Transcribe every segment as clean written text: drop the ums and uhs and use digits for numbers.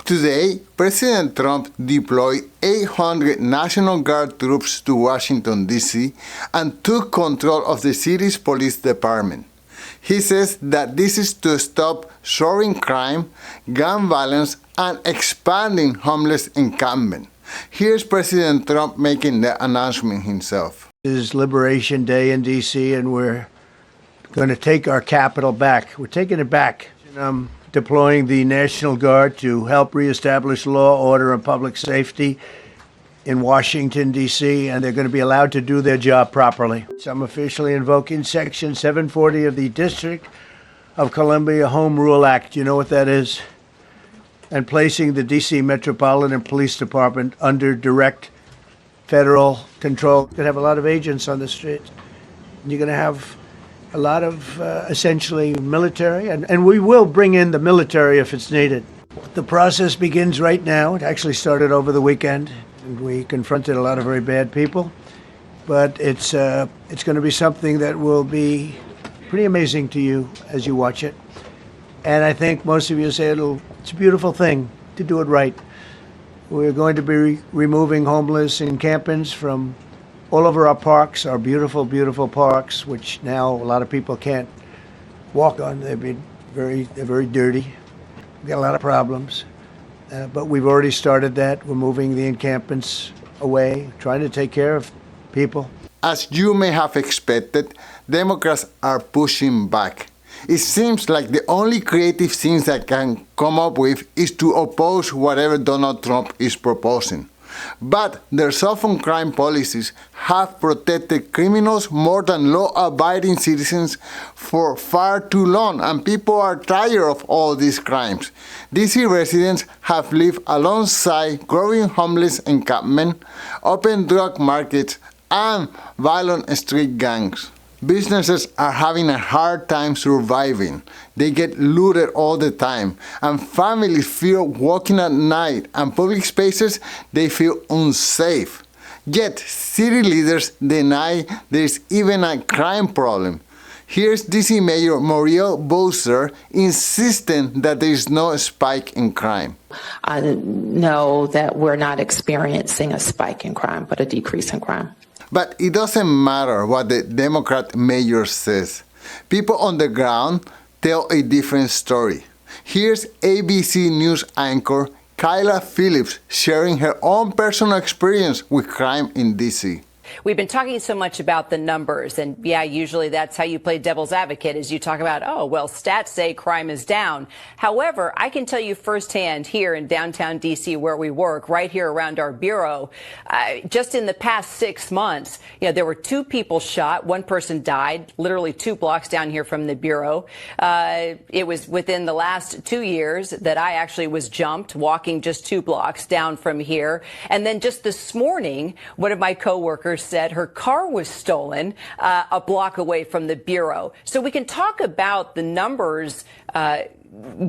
Today, President Trump deployed 800 National Guard troops to Washington, D.C. and took control of the city's police department. He says that this is to stop soaring crime, gun violence, and expanding homeless encampment. Here's President Trump making the announcement himself. It is Liberation Day in D.C., and we're going to take our capital back. We're taking it back. I'm deploying the National Guard to help reestablish law, order, and public safety in Washington, D.C., and they're going to be allowed to do their job properly. So I'm officially invoking Section 740 of the District of Columbia Home Rule Act. You know what that is? And placing the D.C. Metropolitan Police Department under direct federal control. You're going to have a lot of agents on the street. You're going to have a lot of essentially military, and we will bring in the military if it's needed. The process begins right now. It actually started over the weekend, and we confronted a lot of very bad people. But it's going to be something that will be pretty amazing to you as you watch it. And I think most of you say it's a beautiful thing to do it right. We're going to be removing homeless encampments from all over our parks, our beautiful, beautiful parks, which now a lot of people can't walk on. They're very dirty. We've got a lot of problems. But we've already started that. We're moving the encampments away, trying to take care of people. As you may have expected, Democrats are pushing back. It seems like the only creative things that can come up with is to oppose whatever Donald Trump is proposing. But their soft-on crime policies have protected criminals more than law-abiding citizens for far too long, and people are tired of all these crimes. DC residents have lived alongside growing homeless encampment, open drug markets, and violent street gangs. Businesses are having a hard time surviving. They get looted all the time, and families fear walking at night, and public spaces, they feel unsafe. Yet, city leaders deny there's even a crime problem. Here's DC Mayor Muriel Bowser insisting that there is no spike in crime. I know that we're not experiencing a spike in crime, but a decrease in crime. But it doesn't matter what the Democrat mayor says. People on the ground tell a different story. Here's ABC News anchor Kyla Phillips sharing her own personal experience with crime in D.C. We've been talking so much about the numbers, and yeah, usually that's how you play devil's advocate, is you talk about, oh, well, stats say crime is down. However, I can tell you firsthand here in downtown D.C. where we work, right here around our bureau, just in the past 6 months, there were 2 people shot. 1 person died, literally 2 blocks down here from the bureau. It was within the last 2 years that I actually was jumped, walking just 2 blocks down from here. And then just this morning, one of my coworkers said her car was stolen a block away from the bureau. So we can talk about the numbers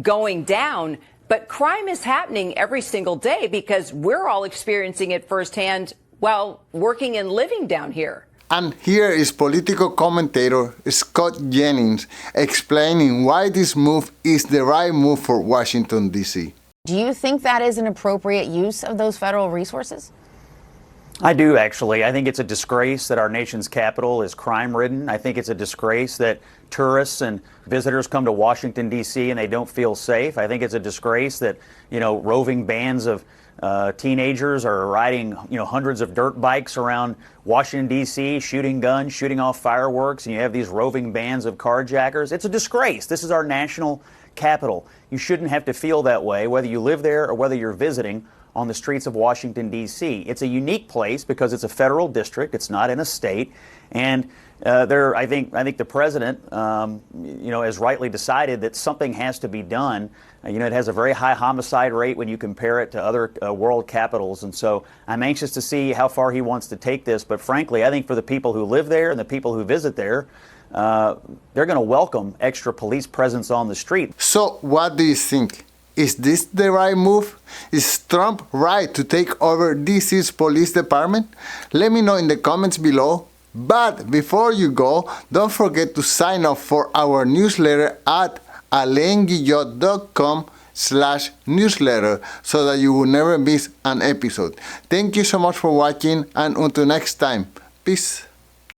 going down, but crime is happening every single day because we're all experiencing it firsthand while working and living down here. And here is political commentator Scott Jennings explaining why this move is the right move for Washington, D.C. Do you think that is an appropriate use of those federal resources? I do, actually. I think it's a disgrace that our nation's capital is crime-ridden. I think it's a disgrace that tourists and visitors come to Washington, D.C. and they don't feel safe. I think it's a disgrace that, roving bands of teenagers are riding, hundreds of dirt bikes around Washington, D.C., shooting guns, shooting off fireworks, and you have these roving bands of carjackers. It's a disgrace. This is our national capital. You shouldn't have to feel that way, whether you live there or whether you're visiting on the streets of Washington, D.C. It's a unique place because it's a federal district. It's not in a state. And I think the president, has rightly decided that something has to be done. It has a very high homicide rate when you compare it to other world capitals. And so I'm anxious to see how far he wants to take this. But frankly, I think for the people who live there and the people who visit there, they're going to welcome extra police presence on the street. So what do you think? Is this the right move? Is Trump right to take over DC's police department? Let me know in the comments below. But before you go, don't forget to sign up for our newsletter at alainguillot.com patreon.com/newsletter so that you will never miss an episode. Thank you so much for watching, and until next time, peace.